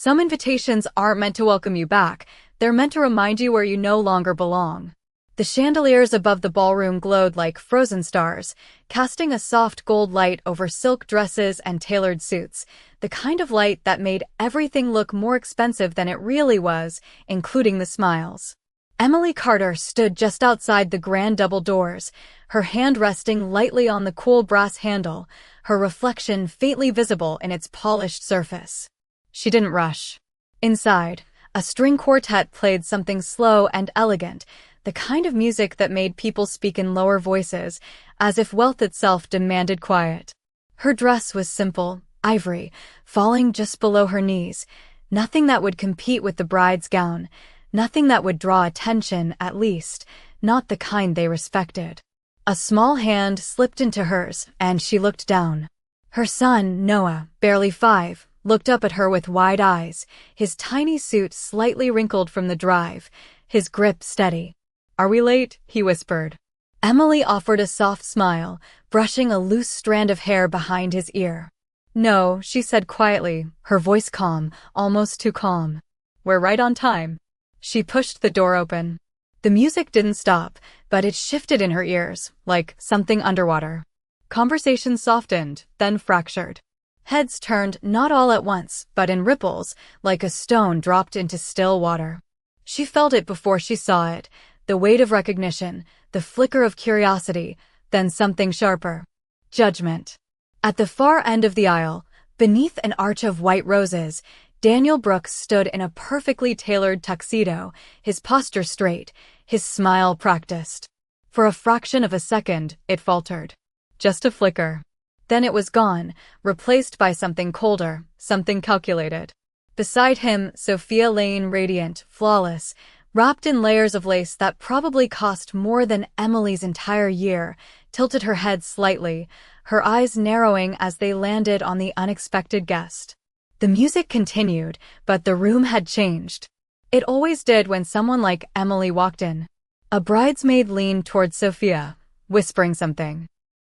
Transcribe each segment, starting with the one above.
Some invitations aren't meant to welcome you back, they're meant to remind you where you no longer belong. The chandeliers above the ballroom glowed like frozen stars, casting a soft gold light over silk dresses and tailored suits, the kind of light that made everything look more expensive than it really was, including the smiles. Emily Carter stood just outside the grand double doors, her hand resting lightly on the cool brass handle, her reflection faintly visible in its polished surface. She didn't rush. Inside, a string quartet played something slow and elegant, the kind of music that made people speak in lower voices, as if wealth itself demanded quiet. Her dress was simple, ivory, falling just below her knees, nothing that would compete with the bride's gown, nothing that would draw attention, at least, not the kind they respected. A small hand slipped into hers, and she looked down. Her son, Noah, barely 5, looked up at her with wide eyes, his tiny suit slightly wrinkled from the drive, his grip steady. "Are we late?" he whispered. Emily offered a soft smile, brushing a loose strand of hair behind his ear. "No," she said quietly, her voice calm, almost too calm. "We're right on time." She pushed the door open. The music didn't stop, but it shifted in her ears, like something underwater. Conversation softened, then fractured. Heads turned not all at once, but in ripples, like a stone dropped into still water. She felt it before she saw it, the weight of recognition, the flicker of curiosity, then something sharper. Judgment. At the far end of the aisle, beneath an arch of white roses, Daniel Brooks stood in a perfectly tailored tuxedo, his posture straight, his smile practiced. For a fraction of a second, it faltered. Just a flicker. Then it was gone, replaced by something colder, something calculated. Beside him, Sophia Lane, radiant, flawless, wrapped in layers of lace that probably cost more than Emily's entire year, tilted her head slightly, her eyes narrowing as they landed on the unexpected guest. The music continued, but the room had changed. It always did when someone like Emily walked in. A bridesmaid leaned toward Sophia, whispering something.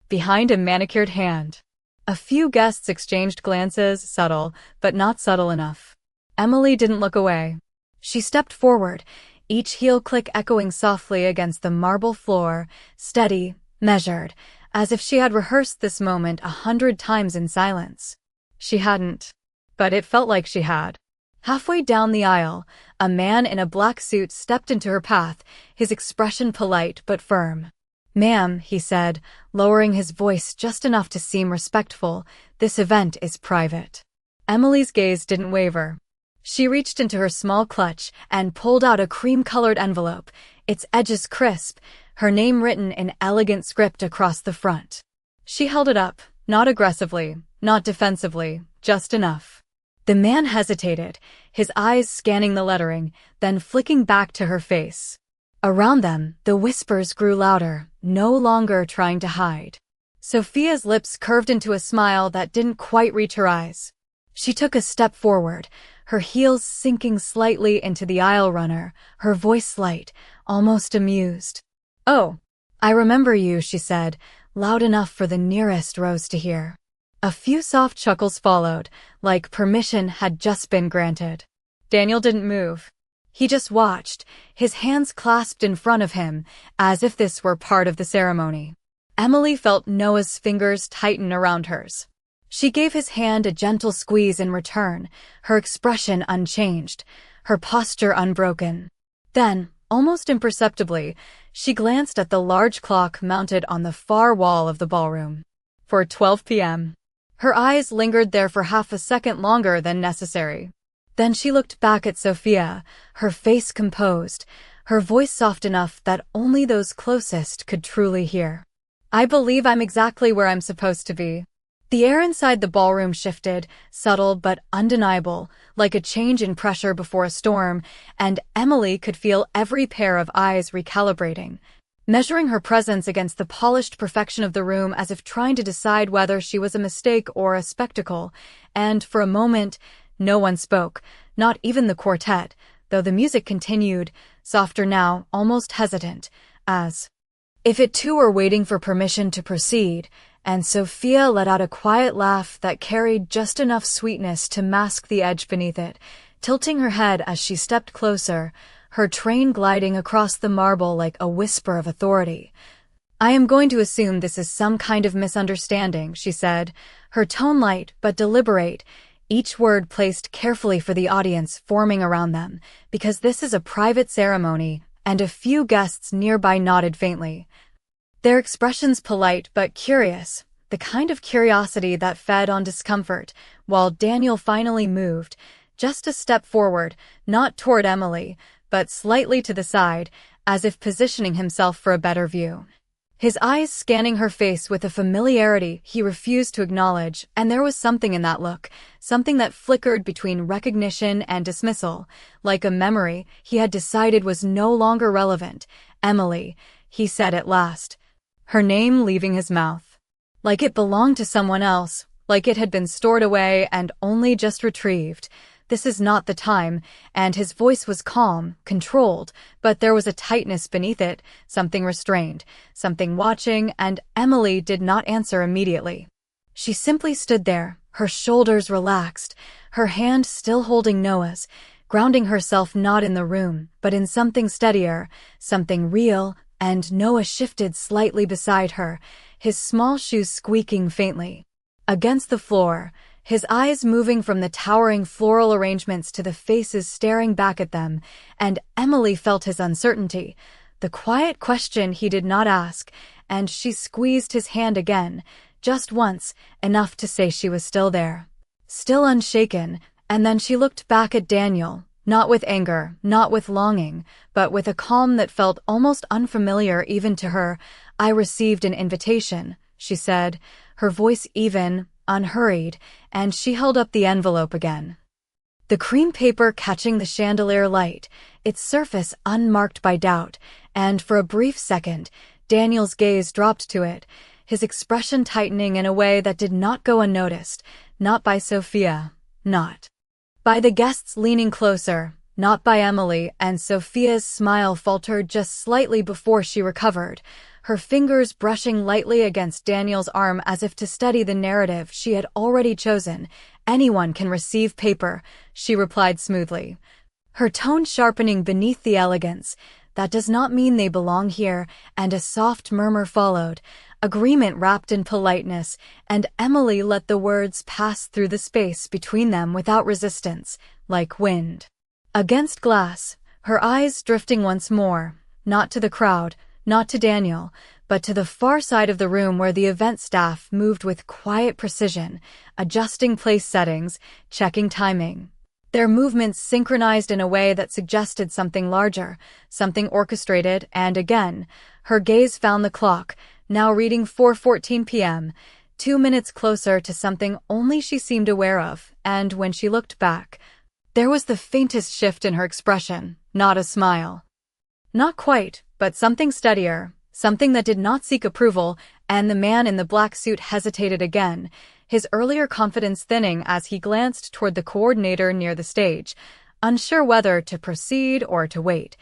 Behind a manicured hand. A few guests exchanged glances, subtle, but not subtle enough. Emily didn't look away. She stepped forward, each heel click echoing softly against the marble floor, steady, measured, as if she had rehearsed this moment 100 times in silence. She hadn't. But it felt like she had. Halfway down the aisle, a man in a black suit stepped into her path, his expression polite but firm. "Ma'am," he said, lowering his voice just enough to seem respectful, "this event is private." Emily's gaze didn't waver. She reached into her small clutch and pulled out a cream-colored envelope, its edges crisp, her name written in elegant script across the front. She held it up, not aggressively, not defensively, just enough. The man hesitated, his eyes scanning the lettering, then flicking back to her face. Around them, the whispers grew louder, no longer trying to hide. Sophia's lips curved into a smile that didn't quite reach her eyes. She took a step forward, her heels sinking slightly into the aisle runner, her voice light, almost amused. "Oh, I remember you," she said, loud enough for the nearest rows to hear. A few soft chuckles followed, like permission had just been granted. Daniel didn't move. He just watched, his hands clasped in front of him, as if this were part of the ceremony. Emily felt Noah's fingers tighten around hers. She gave his hand a gentle squeeze in return, her expression unchanged, her posture unbroken. Then, almost imperceptibly, she glanced at the large clock mounted on the far wall of the ballroom. For 12 p.m. Her eyes lingered there for half a second longer than necessary. Then she looked back at Sophia, her face composed, her voice soft enough that only those closest could truly hear. "I believe I'm exactly where I'm supposed to be." The air inside the ballroom shifted, subtle but undeniable, like a change in pressure before a storm, and Emily could feel every pair of eyes recalibrating, measuring her presence against the polished perfection of the room as if trying to decide whether she was a mistake or a spectacle, and for a moment, no one spoke, not even the quartet, though the music continued, softer now, almost hesitant, as if it too were waiting for permission to proceed. and Sophia let out a quiet laugh that carried just enough sweetness to mask the edge beneath it, tilting her head as she stepped closer, her train gliding across the marble like a whisper of authority. "I am going to assume this is some kind of misunderstanding," she said, her tone light but deliberate, each word placed carefully for the audience forming around them, because this is a private ceremony, and a few guests nearby nodded faintly. Their expressions polite but curious, the kind of curiosity that fed on discomfort, while Daniel finally moved, just a step forward, not toward Emily, but slightly to the side, as if positioning himself for a better view. His eyes scanning her face with a familiarity he refused to acknowledge, and there was something in that look, something that flickered between recognition and dismissal, like a memory he had decided was no longer relevant. "Emily," he said at last, her name leaving his mouth. Like it belonged to someone else, like it had been stored away and only just retrieved. "This is not the time," and his voice was calm, controlled, but there was a tightness beneath it, something restrained, something watching, and Emily did not answer immediately. She simply stood there, her shoulders relaxed, her hand still holding Noah's, grounding herself not in the room, but in something steadier, something real, and Noah shifted slightly beside her, his small shoes squeaking faintly against the floor, his eyes moving from the towering floral arrangements to the faces staring back at them, and Emily felt his uncertainty, the quiet question he did not ask, and she squeezed his hand again, just once, enough to say she was still there, still unshaken, and then she looked back at Daniel, not with anger, not with longing, but with a calm that felt almost unfamiliar even to her. "I received an invitation," she said, her voice even, unhurried, and she held up the envelope again. The cream paper catching the chandelier light, its surface unmarked by doubt, and for a brief second, Daniel's gaze dropped to it, his expression tightening in a way that did not go unnoticed, not by Sophia, not by the guests leaning closer, not by Emily, and Sophia's smile faltered just slightly before she recovered, her fingers brushing lightly against Daniel's arm as if to steady the narrative she had already chosen. "Anyone can receive paper," she replied smoothly, her tone sharpening beneath the elegance. "That does not mean they belong here," and a soft murmur followed, agreement wrapped in politeness, and Emily let the words pass through the space between them without resistance, like wind against glass, her eyes drifting once more, not to the crowd, not to Daniel, but to the far side of the room where the event staff moved with quiet precision, adjusting place settings, checking timing. Their movements synchronized in a way that suggested something larger, something orchestrated, and again, her gaze found the clock, now reading 4:14 p.m., 2 minutes closer to something only she seemed aware of, and when she looked back, there was the faintest shift in her expression, not a smile. Not quite, but something steadier, something that did not seek approval, and the man in the black suit hesitated again, his earlier confidence thinning as he glanced toward the coordinator near the stage, unsure whether to proceed or to wait.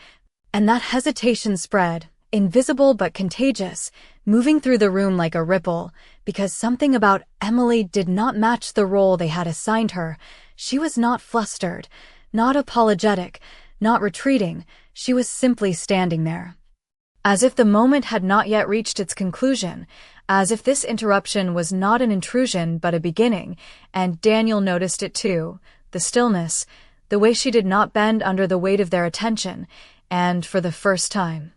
And that hesitation spread, invisible but contagious, moving through the room like a ripple, because something about Emily did not match the role they had assigned her. She was not flustered, not apologetic, not retreating, she was simply standing there. As if the moment had not yet reached its conclusion, as if this interruption was not an intrusion but a beginning, and Daniel noticed it too, the stillness, the way she did not bend under the weight of their attention, and for the first time,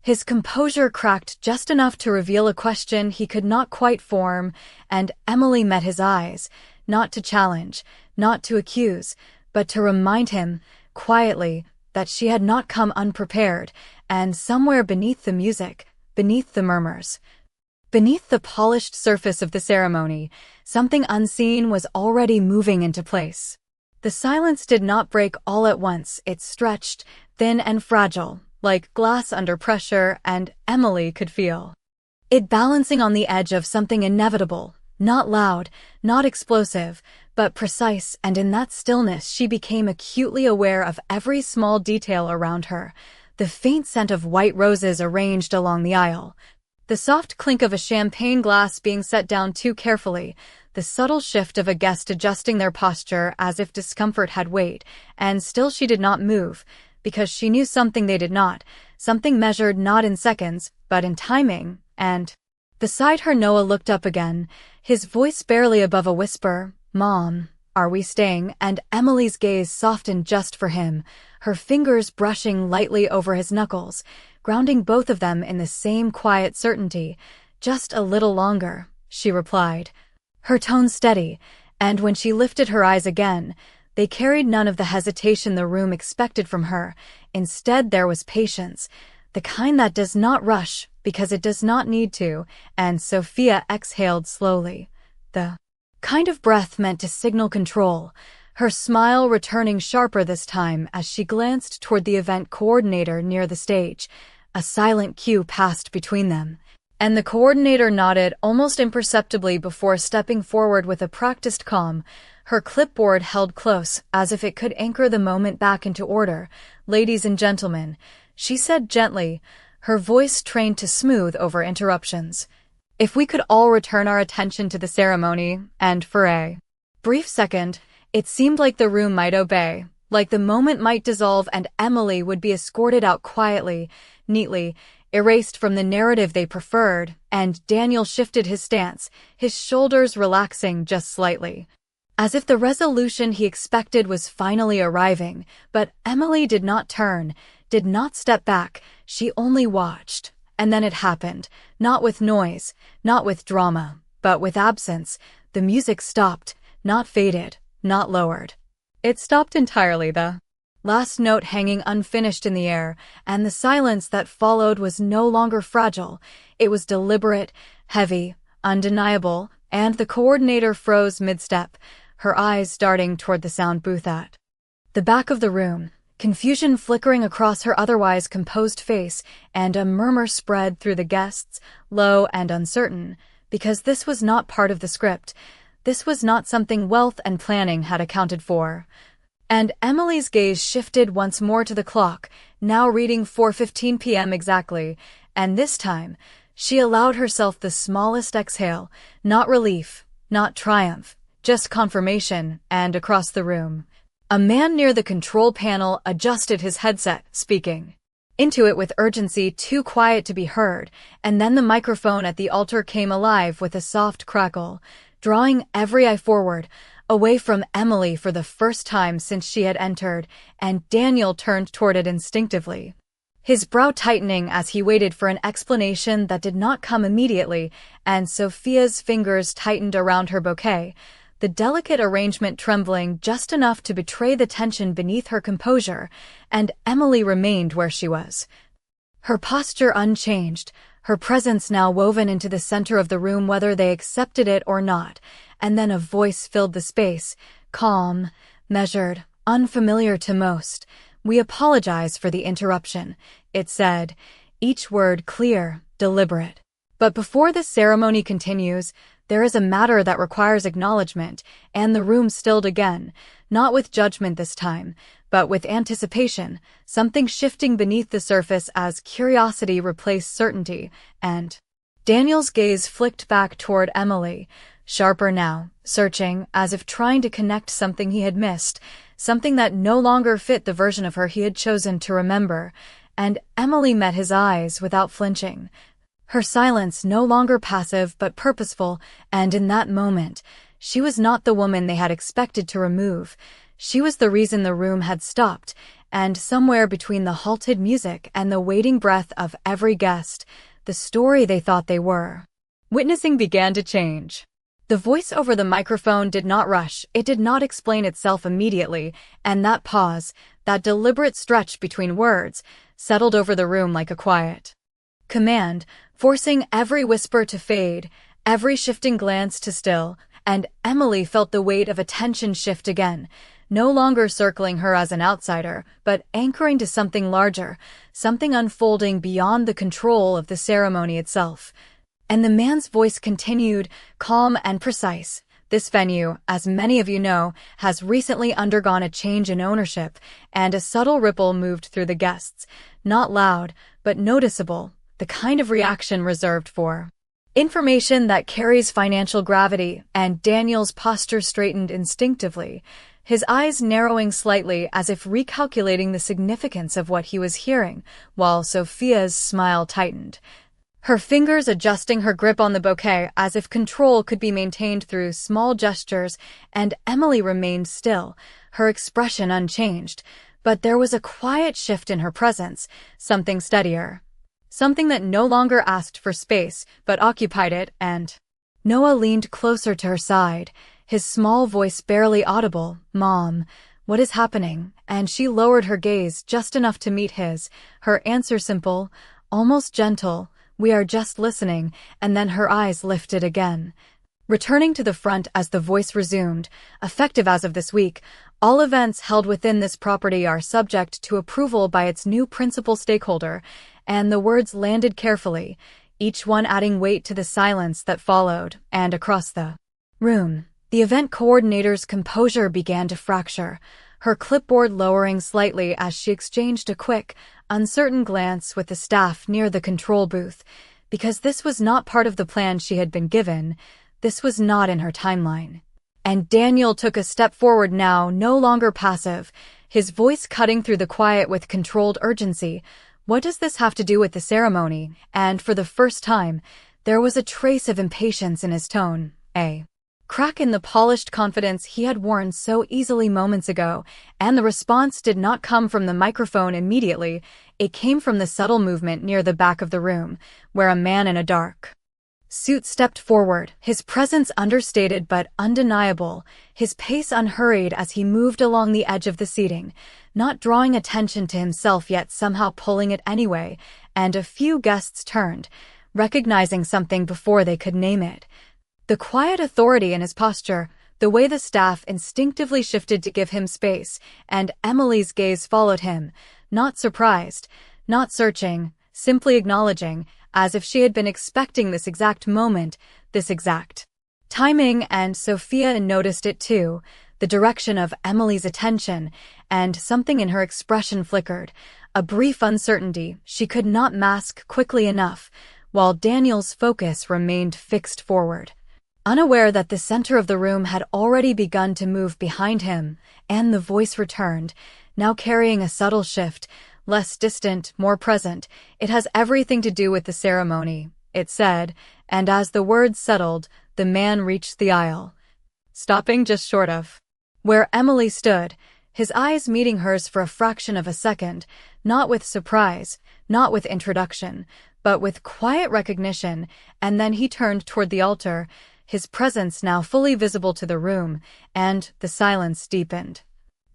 his composure cracked just enough to reveal a question he could not quite form, and Emily met his eyes, not to challenge, not to accuse, but to remind him, quietly, that she had not come unprepared, and somewhere beneath the music, beneath the murmurs, beneath the polished surface of the ceremony, something unseen was already moving into place. The silence did not break all at once, it stretched, thin and fragile, like glass under pressure, and Emily could feel it balancing on the edge of something inevitable, not loud, not explosive, but precise, and in that stillness she became acutely aware of every small detail around her, the faint scent of white roses arranged along the aisle, The soft clink of a champagne glass being set down too carefully, the subtle shift of a guest adjusting their posture as if discomfort had weight, and still she did not move, because she knew something they did not, something measured not in seconds, but in timing, and beside her Noah looked up again, his voice barely above a whisper, "Mom, are we staying?" And Emily's gaze softened just for him, her fingers brushing lightly over his knuckles, grounding both of them in the same quiet certainty. "Just a little longer," she replied, her tone steady, and when she lifted her eyes again, they carried none of the hesitation the room expected from her. Instead, there was patience, the kind that does not rush because it does not need to, and Sophia exhaled slowly. The kind of breath meant to signal control, her smile returning sharper this time as she glanced toward the event coordinator near the stage. A silent cue passed between them, and the coordinator nodded almost imperceptibly before stepping forward with a practiced calm, her clipboard held close as if it could anchor the moment back into order. "Ladies and gentlemen," she said gently, her voice trained to smooth over interruptions. "If we could all return our attention to the ceremony, and for a brief second, it seemed like the room might obey, like the moment might dissolve and Emily would be escorted out quietly, neatly, erased from the narrative they preferred, and Daniel shifted his stance, his shoulders relaxing just slightly, as if the resolution he expected was finally arriving. But Emily did not turn, did not step back, she only watched. And then it happened, not with noise, not with drama, but with absence. The music stopped, not faded, not lowered. It stopped entirely, the last note hanging unfinished in the air, and the silence that followed was no longer fragile. It was deliberate, heavy, undeniable, and the coordinator froze mid-step, her eyes darting toward the sound booth at the back of the room, confusion flickering across her otherwise composed face, and a murmur spread through the guests, low and uncertain, because this was not part of the script. This was not something wealth and planning had accounted for. And Emily's gaze shifted once more to the clock, now reading 4:15 p.m. exactly, and this time, she allowed herself the smallest exhale, not relief, not triumph, just confirmation. And across the room, a man near the control panel adjusted his headset, speaking into it with urgency too quiet to be heard, and then the microphone at the altar came alive with a soft crackle, drawing every eye forward, away from Emily for the first time since she had entered, and Daniel turned toward it instinctively, his brow tightening as he waited for an explanation that did not come immediately, and Sophia's fingers tightened around her bouquet, the delicate arrangement trembling just enough to betray the tension beneath her composure, and Emily remained where she was, her posture unchanged, her presence now woven into the center of the room whether they accepted it or not. And then a voice filled the space, calm, measured, unfamiliar to most. "We apologize for the interruption," it said, each word clear, deliberate. "But before the ceremony continues, there is a matter that requires acknowledgement," and the room stilled again, not with judgment this time, but with anticipation, something shifting beneath the surface as curiosity replaced certainty, and Daniel's gaze flicked back toward Emily, sharper now, searching, as if trying to connect something he had missed, something that no longer fit the version of her he had chosen to remember, and Emily met his eyes without flinching, her silence no longer passive but purposeful, and in that moment, she was not the woman they had expected to remove. She was the reason the room had stopped, and somewhere between the halted music and the waiting breath of every guest, the story they thought they were witnessing began to change. The voice over the microphone did not rush, it did not explain itself immediately, and that pause, that deliberate stretch between words, settled over the room like a quiet command, forcing every whisper to fade, every shifting glance to still, and Emily felt the weight of attention shift again, no longer circling her as an outsider, but anchoring to something larger, something unfolding beyond the control of the ceremony itself. And the man's voice continued, calm and precise. "This venue, as many of you know, has recently undergone a change in ownership," and a subtle ripple moved through the guests, not loud, but noticeable, the kind of reaction reserved for information that carries financial gravity, and Daniel's posture straightened instinctively, his eyes narrowing slightly as if recalculating the significance of what he was hearing, while Sophia's smile tightened, her fingers adjusting her grip on the bouquet as if control could be maintained through small gestures, and Emily remained still, her expression unchanged. But there was a quiet shift in her presence, something steadier. Something that no longer asked for space, but occupied it, and Noah leaned closer to her side, his small voice barely audible. "Mom, what is happening?" And she lowered her gaze just enough to meet his, her answer simple, almost gentle, "We are just listening," and then her eyes lifted again. Returning to the front as the voice resumed, effective as of this week, all events held within this property are subject to approval by its new principal stakeholder, and the words landed carefully, each one adding weight to the silence that followed, and across the room, the event coordinator's composure began to fracture, her clipboard lowering slightly as she exchanged a quick, uncertain glance with the staff near the control booth, because this was not part of the plan she had been given, this was not in her timeline. And Daniel took a step forward now, no longer passive, his voice cutting through the quiet with controlled urgency. "What does this have to do with the ceremony?" And for the first time, there was a trace of impatience in his tone, a crack in the polished confidence he had worn so easily moments ago, and the response did not come from the microphone immediately, it came from the subtle movement near the back of the room, where a man in a dark suit stepped forward, his presence understated but undeniable, his pace unhurried as he moved along the edge of the seating, not drawing attention to himself yet somehow pulling it anyway, and a few guests turned, recognizing something before they could name it. The quiet authority in his posture, the way the staff instinctively shifted to give him space, and Emily's gaze followed him, not surprised, not searching, simply acknowledging, as if she had been expecting this exact moment, this exact timing, and Sophia noticed it too, the direction of Emily's attention, and something in her expression flickered, a brief uncertainty she could not mask quickly enough, while Daniel's focus remained fixed forward. Unaware that the center of the room had already begun to move behind him, and the voice returned, now carrying a subtle shift, less distant, more present. "It has everything to do with the ceremony," it said, and as the words settled, the man reached the aisle, stopping just short of where Emily stood, his eyes meeting hers for a fraction of a second, not with surprise, not with introduction, but with quiet recognition, and then he turned toward the altar, his presence now fully visible to the room, and the silence deepened.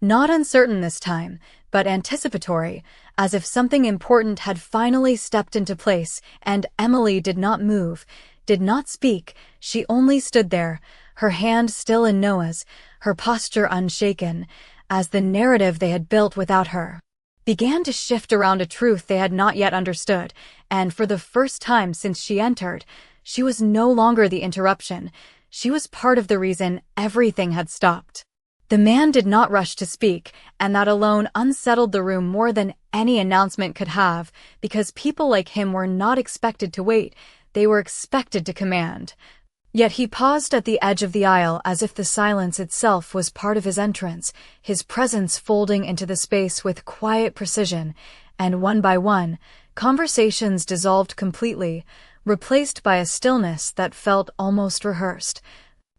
Not uncertain this time, but anticipatory, as if something important had finally stepped into place, and Emily did not move, did not speak, she only stood there, her hand still in Noah's, her posture unshaken, as the narrative they had built without her began to shift around a truth they had not yet understood, and for the first time since she entered, she was no longer the interruption, she was part of the reason everything had stopped. The man did not rush to speak, and that alone unsettled the room more than any announcement could have, because people like him were not expected to wait, they were expected to command. Yet he paused at the edge of the aisle as if the silence itself was part of his entrance, his presence folding into the space with quiet precision, and one by one, conversations dissolved completely, replaced by a stillness that felt almost rehearsed.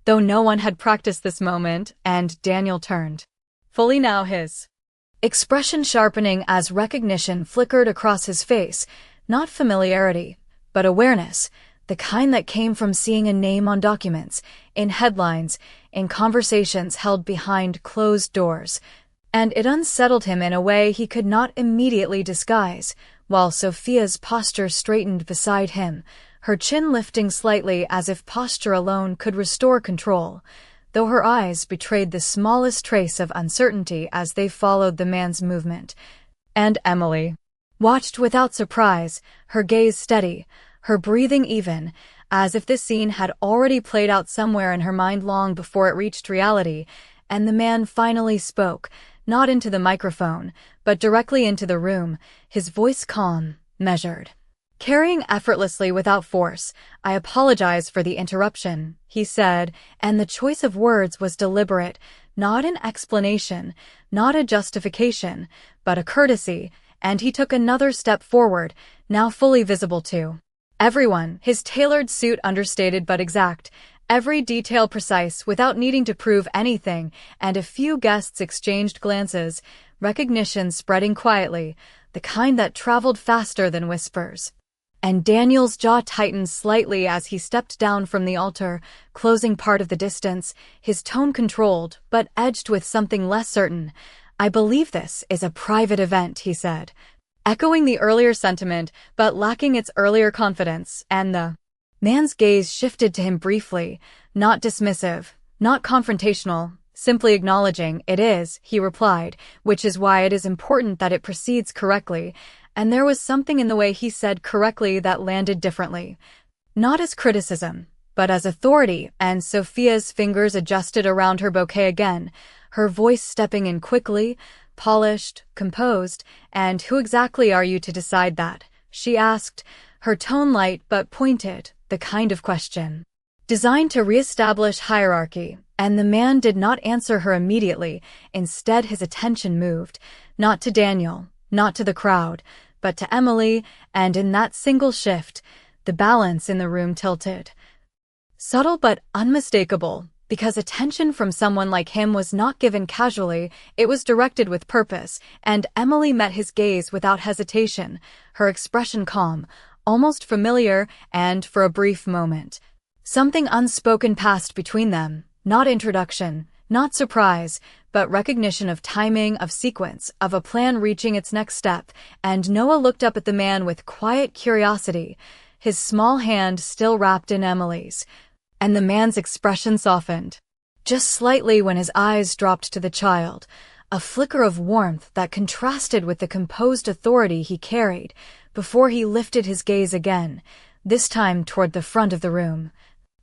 Though no one had practiced this moment, and Daniel turned fully now, his expression sharpening as recognition flickered across his face, not familiarity, but awareness, the kind that came from seeing a name on documents, in headlines, in conversations held behind closed doors. And it unsettled him in a way he could not immediately disguise, while Sophia's posture straightened beside him, her chin lifting slightly as if posture alone could restore control, though her eyes betrayed the smallest trace of uncertainty as they followed the man's movement. And Emily watched without surprise, her gaze steady, her breathing even, as if this scene had already played out somewhere in her mind long before it reached reality, and the man finally spoke, not into the microphone, but directly into the room, his voice calm, measured. Carrying effortlessly without force. "I apologize for the interruption," he said, and the choice of words was deliberate, not an explanation, not a justification, but a courtesy, and he took another step forward, now fully visible to everyone, his tailored suit understated but exact, every detail precise without needing to prove anything, and a few guests exchanged glances, recognition spreading quietly, the kind that traveled faster than whispers. And Daniel's jaw tightened slightly as he stepped down from the altar, closing part of the distance, his tone controlled, but edged with something less certain. "I believe this is a private event," he said, echoing the earlier sentiment, but lacking its earlier confidence, and the man's gaze shifted to him briefly, not dismissive, not confrontational, simply acknowledging. "It is," he replied, "which is why it is important that it proceeds correctly," and there was something in the way he said correctly that landed differently. Not as criticism, but as authority, and Sophia's fingers adjusted around her bouquet again, her voice stepping in quickly, polished, composed. "And who exactly are you to decide that?" she asked, her tone light but pointed, the kind of question designed to reestablish hierarchy, and the man did not answer her immediately. Instead, his attention moved, not to Daniel, not to the crowd, but to Emily, and in that single shift, the balance in the room tilted. Subtle but unmistakable, because attention from someone like him was not given casually, it was directed with purpose, and Emily met his gaze without hesitation, her expression calm, almost familiar, and for a brief moment, something unspoken passed between them, not introduction, not surprise, but recognition of timing, of sequence, of a plan reaching its next step, and Noah looked up at the man with quiet curiosity, his small hand still wrapped in Emily's, and the man's expression softened, just slightly when his eyes dropped to the child, a flicker of warmth that contrasted with the composed authority he carried, before he lifted his gaze again, this time toward the front of the room.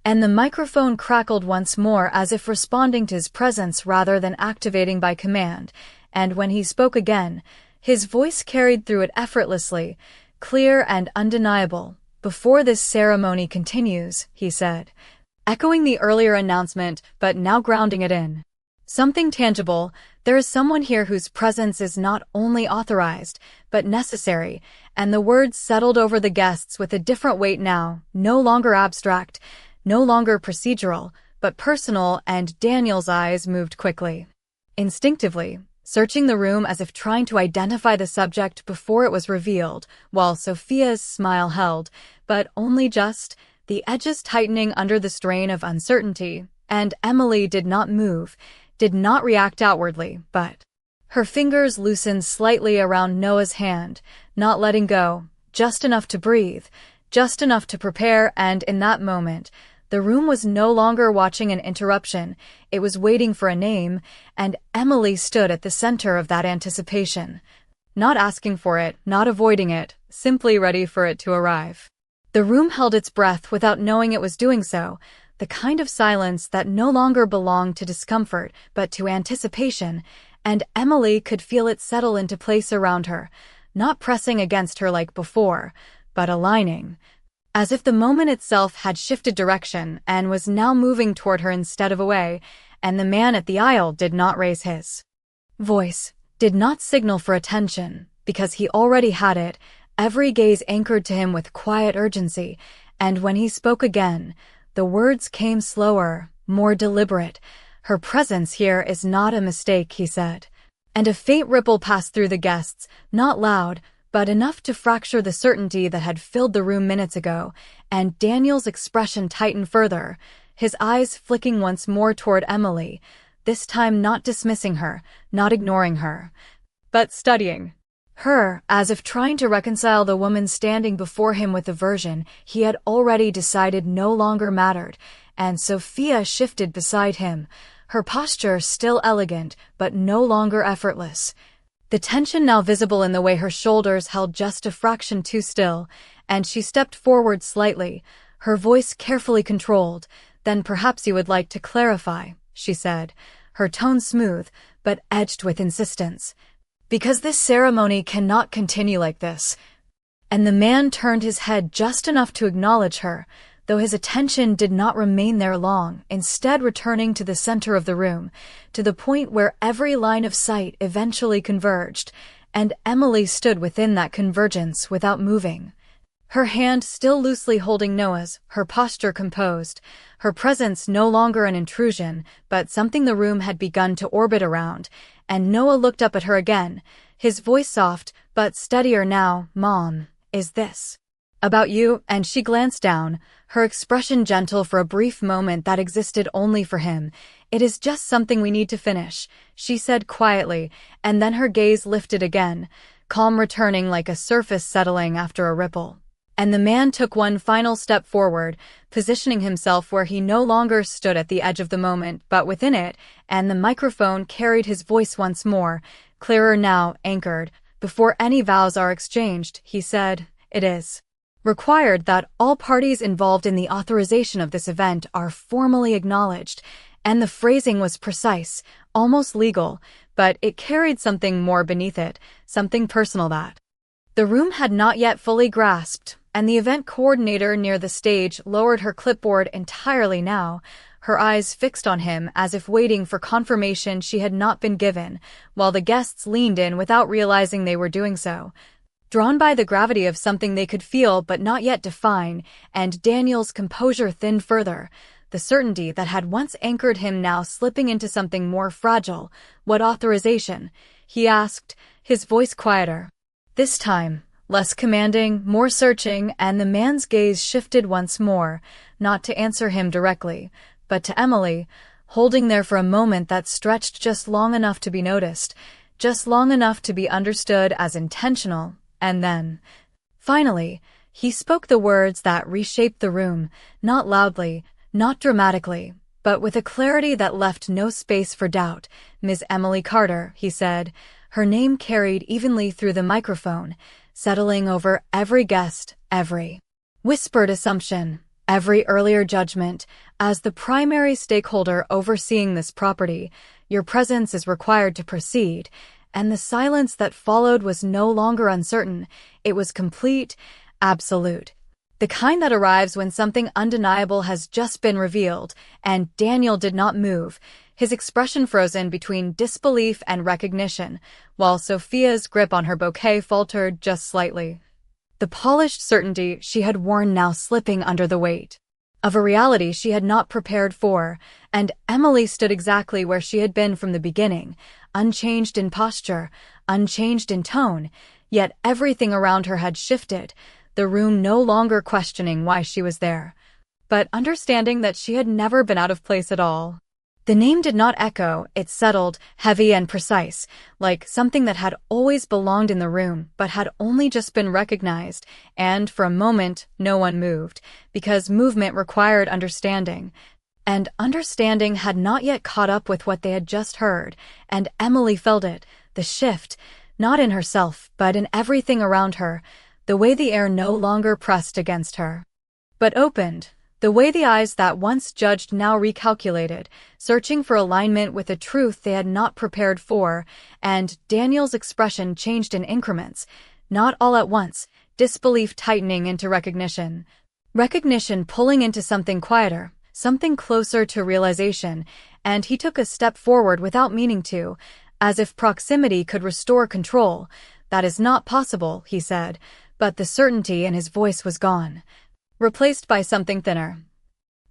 And the microphone crackled once more as if responding to his presence rather than activating by command, and when he spoke again, his voice carried through it effortlessly, clear and undeniable. "Before this ceremony continues," he said, echoing the earlier announcement but now grounding it in something tangible, "there is someone here whose presence is not only authorized, but necessary," and the words settled over the guests with a different weight now, no longer abstract, no longer procedural, but personal, and Daniel's eyes moved quickly, instinctively, searching the room as if trying to identify the subject before it was revealed, while Sophia's smile held, but only just, the edges tightening under the strain of uncertainty, and Emily did not move, did not react outwardly, but her fingers loosened slightly around Noah's hand, not letting go, just enough to breathe, just enough to prepare, and in that moment, the room was no longer watching an interruption, it was waiting for a name, and Emily stood at the center of that anticipation. Not asking for it, not avoiding it, simply ready for it to arrive. The room held its breath without knowing it was doing so, the kind of silence that no longer belonged to discomfort, but to anticipation, and Emily could feel it settle into place around her, not pressing against her like before, but aligning, as if the moment itself had shifted direction and was now moving toward her instead of away, and the man at the aisle did not raise his voice, did not signal for attention, because he already had it, every gaze anchored to him with quiet urgency, and when he spoke again, the words came slower, more deliberate. "Her presence here is not a mistake," he said, and a faint ripple passed through the guests, not loud, but enough to fracture the certainty that had filled the room minutes ago, and Daniel's expression tightened further, his eyes flicking once more toward Emily, this time not dismissing her, not ignoring her, but studying her, as if trying to reconcile the woman standing before him with the version he had already decided no longer mattered, and Sophia shifted beside him, her posture still elegant but no longer effortless, the tension now visible in the way her shoulders held just a fraction too still, and she stepped forward slightly, her voice carefully controlled. "Then perhaps you would like to clarify," she said, her tone smooth, but edged with insistence. "Because this ceremony cannot continue like this. And the man turned his head just enough to acknowledge her, though his attention did not remain there long, instead returning to the center of the room, to the point where every line of sight eventually converged, and Emily stood within that convergence without moving. Her hand still loosely holding Noah's, her posture composed, her presence no longer an intrusion, but something the room had begun to orbit around, and Noah looked up at her again, his voice soft, but steadier now. "Mom, is this about you?" And she glanced down, her expression gentle for a brief moment that existed only for him. "It is just something we need to finish," she said quietly, and then her gaze lifted again, calm returning like a surface settling after a ripple. And the man took one final step forward, positioning himself where he no longer stood at the edge of the moment, but within it, and the microphone carried his voice once more, clearer now, anchored. "Before any vows are exchanged," he said, "it is required that all parties involved in the authorization of this event are formally acknowledged," and the phrasing was precise, almost legal, but it carried something more beneath it, something personal that the room had not yet fully grasped, and the event coordinator near the stage lowered her clipboard entirely now, her eyes fixed on him as if waiting for confirmation she had not been given, while the guests leaned in without realizing they were doing so, drawn by the gravity of something they could feel but not yet define, and Daniel's composure thinned further, the certainty that had once anchored him now slipping into something more fragile. "What authorization?" he asked, his voice quieter. This time, less commanding, more searching, and the man's gaze shifted once more, not to answer him directly, but to Emily, holding there for a moment that stretched just long enough to be noticed, just long enough to be understood as intentional, and then, finally, he spoke the words that reshaped the room, not loudly, not dramatically, but with a clarity that left no space for doubt. "Ms. Emily Carter," he said, her name carried evenly through the microphone, settling over every guest, every whispered assumption, every earlier judgment. "As the primary stakeholder overseeing this property, your presence is required to proceed," and the silence that followed was no longer uncertain, it was complete, absolute. The kind that arrives when something undeniable has just been revealed, and Daniel did not move, his expression frozen between disbelief and recognition, while Sophia's grip on her bouquet faltered just slightly. The polished certainty she had worn now slipping under the weight of a reality she had not prepared for, and Emily stood exactly where she had been from the beginning, unchanged in posture, unchanged in tone, yet everything around her had shifted, the room no longer questioning why she was there, but understanding that she had never been out of place at all. The name did not echo, it settled, heavy and precise, like something that had always belonged in the room but had only just been recognized, and for a moment no one moved, because movement required understanding. And understanding had not yet caught up with what they had just heard, and Emily felt it, the shift, not in herself but in everything around her, the way the air no longer pressed against her, but opened. The way the eyes that once judged now recalculated, searching for alignment with a truth they had not prepared for, and Daniel's expression changed in increments, not all at once, disbelief tightening into recognition. Recognition pulling into something quieter, something closer to realization, and he took a step forward without meaning to, as if proximity could restore control. "That is not possible," he said, but the certainty in his voice was gone, replaced by something thinner,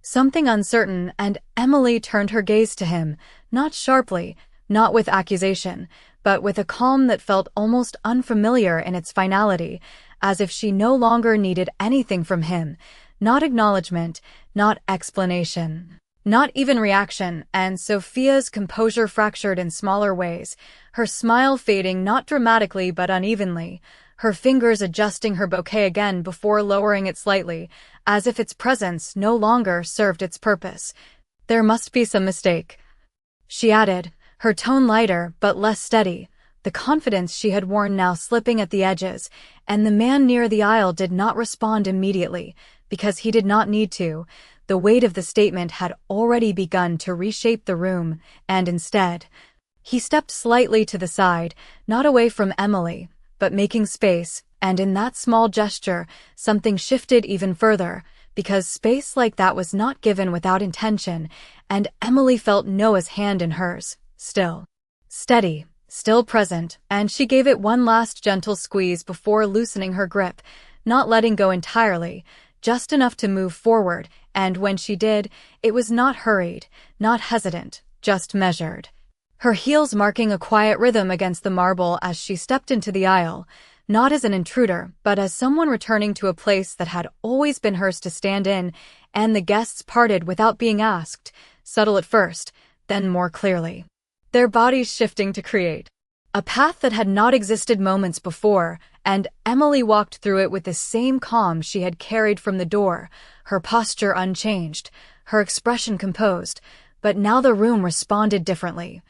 something uncertain, and Emily turned her gaze to him, not sharply, not with accusation, but with a calm that felt almost unfamiliar in its finality, as if she no longer needed anything from him, not acknowledgement, not explanation, not even reaction. And Sophia's composure fractured in smaller ways, her smile fading not dramatically but unevenly, her fingers adjusting her bouquet again before lowering it slightly, as if its presence no longer served its purpose. "There must be some mistake," she added, her tone lighter but less steady, the confidence she had worn now slipping at the edges, and the man near the aisle did not respond immediately, because he did not need to. The weight of the statement had already begun to reshape the room, and instead, he stepped slightly to the side, not away from Emily, but making space, And in that small gesture, something shifted even further, because space like that was not given without intention, and Emily felt Noah's hand in hers, still steady, still present, and she gave it one last gentle squeeze before loosening her grip, not letting go entirely, just enough to move forward, and when she did, it was not hurried, not hesitant, just measured. Her heels marking a quiet rhythm against the marble as she stepped into the aisle, not as an intruder, but as someone returning to a place that had always been hers to stand in, and the guests parted without being asked, subtle at first, then more clearly. Their bodies shifting to create a path that had not existed moments before, and Emily walked through it with the same calm she had carried from the door, her posture unchanged, her expression composed, but now the room responded differently.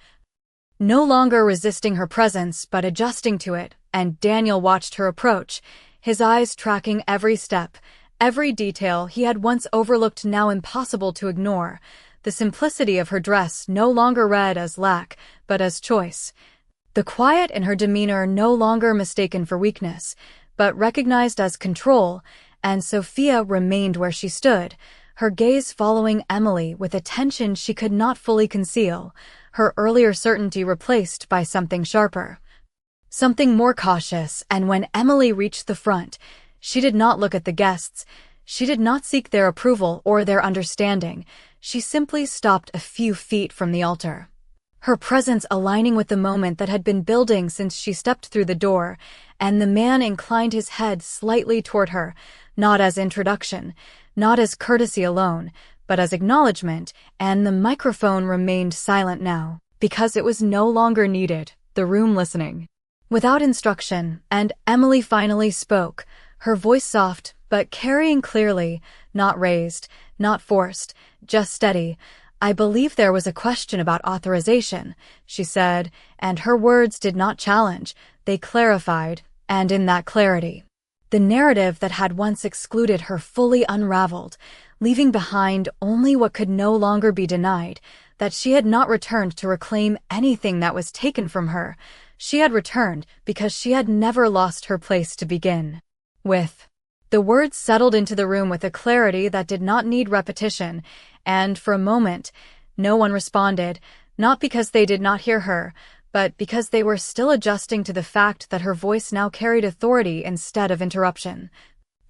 No longer resisting her presence, but adjusting to it, and Daniel watched her approach, his eyes tracking every step, every detail he had once overlooked now impossible to ignore. The simplicity of her dress no longer read as lack, but as choice. The quiet in her demeanor no longer mistaken for weakness, but recognized as control, and Sophia remained where she stood, her gaze following Emily with attention she could not fully conceal, her earlier certainty replaced by something sharper, something more cautious. And when Emily reached the front, she did not look at the guests, she did not seek their approval or their understanding, she simply stopped a few feet from the altar. Her presence aligning with the moment that had been building since she stepped through the door, and the man inclined his head slightly toward her, not as introduction, not as courtesy alone, but as acknowledgement, and the microphone remained silent now, because it was no longer needed, the room listening. Without instruction, and Emily finally spoke, her voice soft, but carrying clearly, not raised, not forced, just steady. "I believe there was a question about authorization," she said, and her words did not challenge, they clarified, and in that clarity, the narrative that had once excluded her fully unraveled, leaving behind only what could no longer be denied, that she had not returned to reclaim anything that was taken from her. She had returned because she had never lost her place to begin with. The words settled into the room with a clarity that did not need repetition, and for a moment, no one responded, not because they did not hear her, but because they were still adjusting to the fact that her voice now carried authority instead of interruption.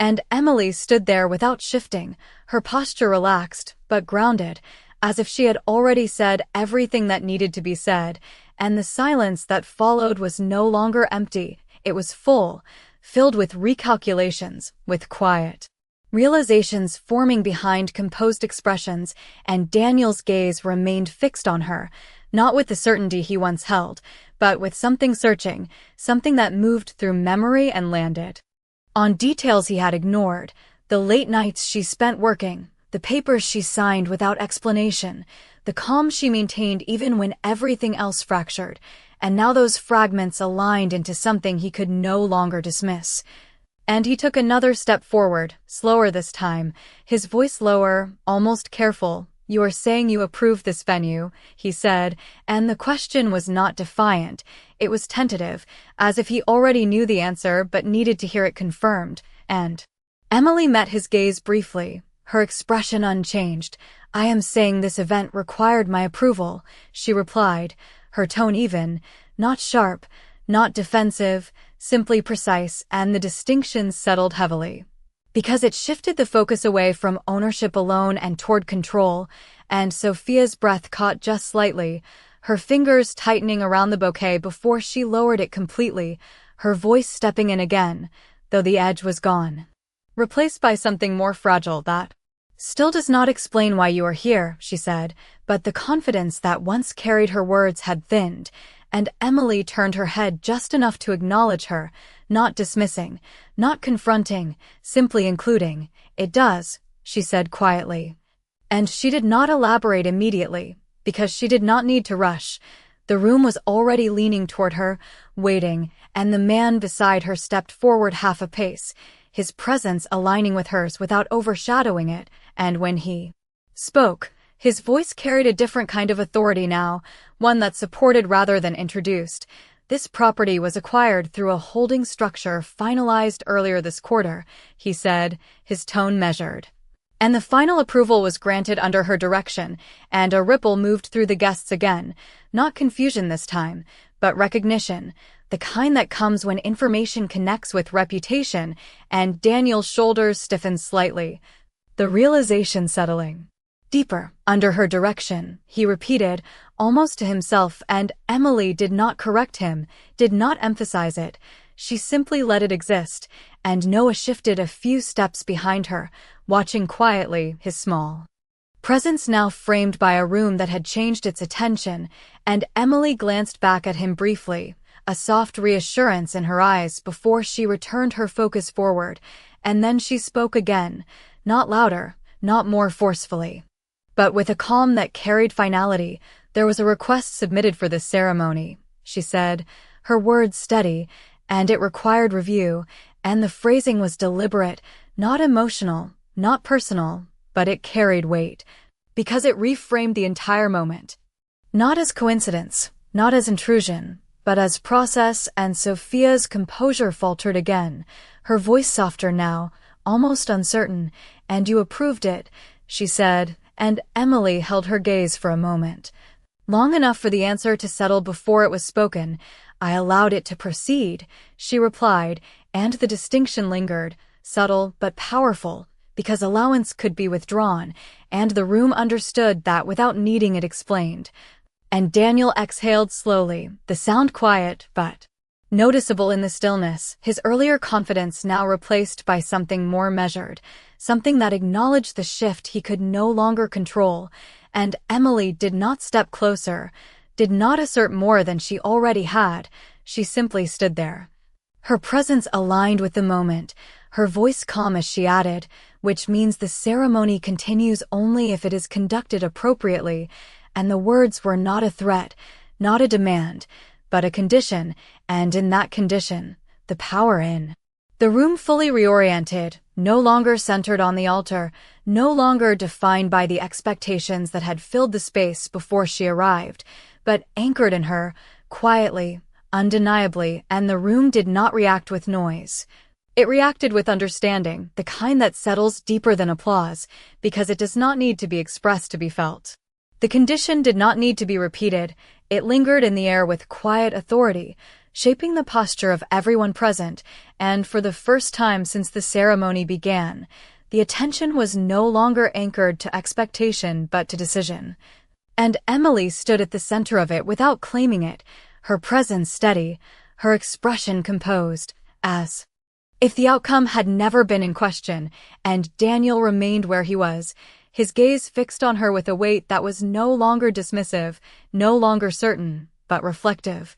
And Emily stood there without shifting, her posture relaxed, but grounded, as if she had already said everything that needed to be said, and the silence that followed was no longer empty, it was full, filled with recalculations, with quiet realizations forming behind composed expressions, and Daniel's gaze remained fixed on her, not with the certainty he once held, but with something searching, something that moved through memory and landed on details he had ignored, the late nights she spent working, the papers she signed without explanation, the calm she maintained even when everything else fractured, and now those fragments aligned into something he could no longer dismiss. And he took another step forward, slower this time, his voice lower, almost careful. "You are saying you approve this venue," he said, and the question was not defiant, it was tentative, as if he already knew the answer but needed to hear it confirmed, and Emily met his gaze briefly, her expression unchanged. "I am saying this event required my approval," she replied, her tone even, not sharp, not defensive, simply precise, and the distinction settled heavily, because it shifted the focus away from ownership alone and toward control, and Sophia's breath caught just slightly, her fingers tightening around the bouquet before she lowered it completely, her voice stepping in again, though the edge was gone, replaced by something more fragile that still does not explain why you are here, she said, but the confidence that once carried her words had thinned, and Emily turned her head just enough to acknowledge her, not dismissing, not confronting, simply including. "It does," she said quietly. And she did not elaborate immediately, because she did not need to rush. The room was already leaning toward her, waiting, and the man beside her stepped forward half a pace, his presence aligning with hers without overshadowing it, and when he spoke, his voice carried a different kind of authority now, one that supported rather than introduced. This property was acquired through a holding structure finalized earlier this quarter, he said, his tone measured. And the final approval was granted under her direction, and a ripple moved through the guests again, not confusion this time, but recognition, the kind that comes when information connects with reputation, and Daniel's shoulders stiffened slightly, the realization settling deeper. Under her direction, he repeated, almost to himself, and Emily did not correct him, did not emphasize it. She simply let it exist, and Noah shifted a few steps behind her, watching quietly, his small presence now framed by a room that had changed its attention, and Emily glanced back at him briefly, a soft reassurance in her eyes before she returned her focus forward, and then she spoke again, not louder, not more forcefully, but with a calm that carried finality. There was a request submitted for this ceremony, she said, her words steady, and it required review, and the phrasing was deliberate, not emotional, not personal, but it carried weight, because it reframed the entire moment. Not as coincidence, not as intrusion, but as process, and Sophia's composure faltered again, her voice softer now, almost uncertain. And you approved it, she said, and Emily held her gaze for a moment. Long enough for the answer to settle before it was spoken. I allowed it to proceed, she replied, and the distinction lingered, subtle but powerful, because allowance could be withdrawn, and the room understood that without needing it explained. And Daniel exhaled slowly, the sound quiet but noticeable in the stillness, his earlier confidence now replaced by something more measured, something that acknowledged the shift he could no longer control. And Emily did not step closer, did not assert more than she already had. She simply stood there. Her presence aligned with the moment, her voice calm as she added, which means the ceremony continues only if it is conducted appropriately, and the words were not a threat, not a demand, but a condition, and in that condition, the power in the room fully reoriented, no longer centered on the altar, no longer defined by the expectations that had filled the space before she arrived, but anchored in her, quietly, undeniably, and the room did not react with noise. It reacted with understanding, the kind that settles deeper than applause, because it does not need to be expressed to be felt. The condition did not need to be repeated, it lingered in the air with quiet authority, shaping the posture of everyone present, and for the first time since the ceremony began, the attention was no longer anchored to expectation but to decision. And Emily stood at the center of it without claiming it, her presence steady, her expression composed, as if the outcome had never been in question, and Daniel remained where he was, his gaze fixed on her with a weight that was no longer dismissive, no longer certain, but reflective,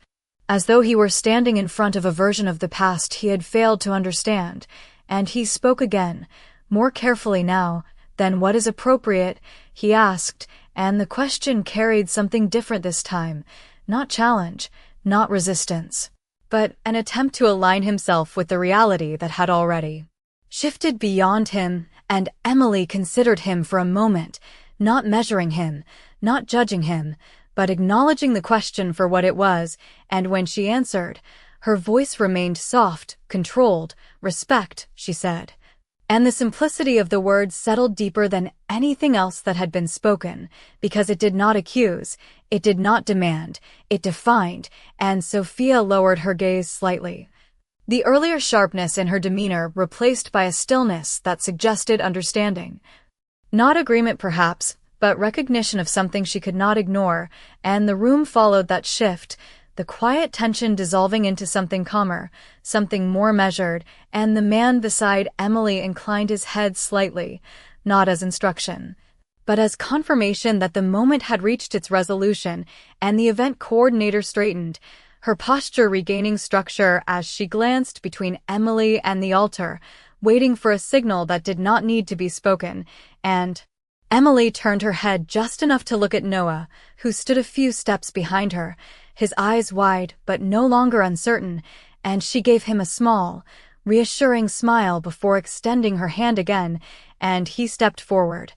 as though he were standing in front of a version of the past he had failed to understand. And he spoke again, more carefully now. Then what is appropriate? He asked, and the question carried something different this time, not challenge, not resistance, but an attempt to align himself with the reality that had already shifted beyond him. And Emily considered him for a moment, not measuring him, not judging him, but acknowledging the question for what it was, and when she answered, her voice remained soft, controlled. Respect, she said. And the simplicity of the words settled deeper than anything else that had been spoken, because it did not accuse, it did not demand, it defined, and Sophia lowered her gaze slightly. The earlier sharpness in her demeanor replaced by a stillness that suggested understanding. Not agreement perhaps, but recognition of something she could not ignore, and the room followed that shift, the quiet tension dissolving into something calmer, something more measured, and the man beside Emily inclined his head slightly, not as instruction, but as confirmation that the moment had reached its resolution, and the event coordinator straightened, her posture regaining structure as she glanced between Emily and the altar, waiting for a signal that did not need to be spoken, and Emily turned her head just enough to look at Noah, who stood a few steps behind her, his eyes wide but no longer uncertain, and she gave him a small, reassuring smile before extending her hand again, and he stepped forward,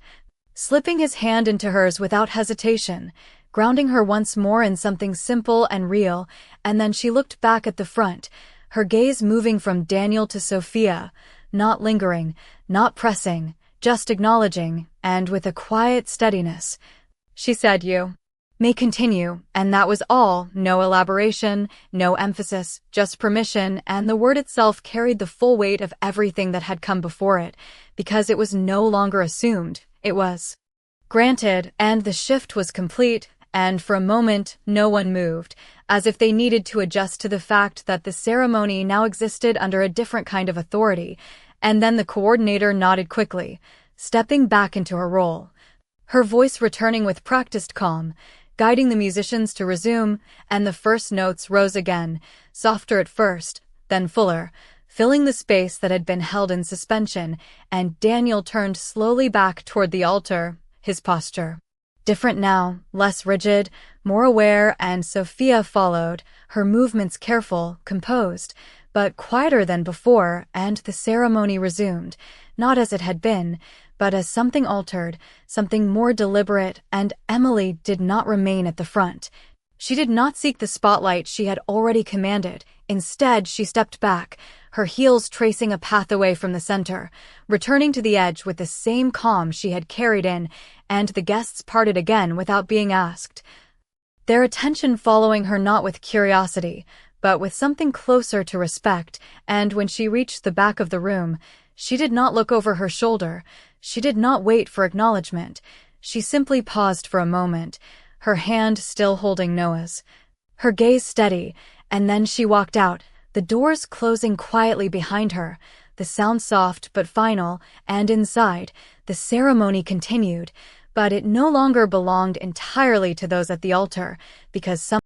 slipping his hand into hers without hesitation, grounding her once more in something simple and real, and then she looked back at the front, her gaze moving from Daniel to Sophia, not lingering, not pressing, just acknowledging, and with a quiet steadiness. She said, "You may continue," and that was all, no elaboration, no emphasis, just permission, and the word itself carried the full weight of everything that had come before it, because it was no longer assumed, it was granted, and the shift was complete, and for a moment no one moved, as if they needed to adjust to the fact that the ceremony now existed under a different kind of authority, and then the coordinator nodded quickly, stepping back into her role, her voice returning with practiced calm, guiding the musicians to resume, and the first notes rose again, softer at first, then fuller, filling the space that had been held in suspension, and Daniel turned slowly back toward the altar, his posture different now, less rigid, more aware, and Sophia followed, her movements careful, composed, but quieter than before, and the ceremony resumed, not as it had been, but as something altered, something more deliberate, and Emily did not remain at the front. She did not seek the spotlight she had already commanded. Instead, she stepped back, her heels tracing a path away from the center, returning to the edge with the same calm she had carried in, and the guests parted again without being asked, their attention following her not with curiosity, but with something closer to respect, and when she reached the back of the room, she did not look over her shoulder, she did not wait for acknowledgement, she simply paused for a moment, her hand still holding Noah's, her gaze steady, and then she walked out, the doors closing quietly behind her, the sound soft but final, and inside, the ceremony continued, but it no longer belonged entirely to those at the altar, because some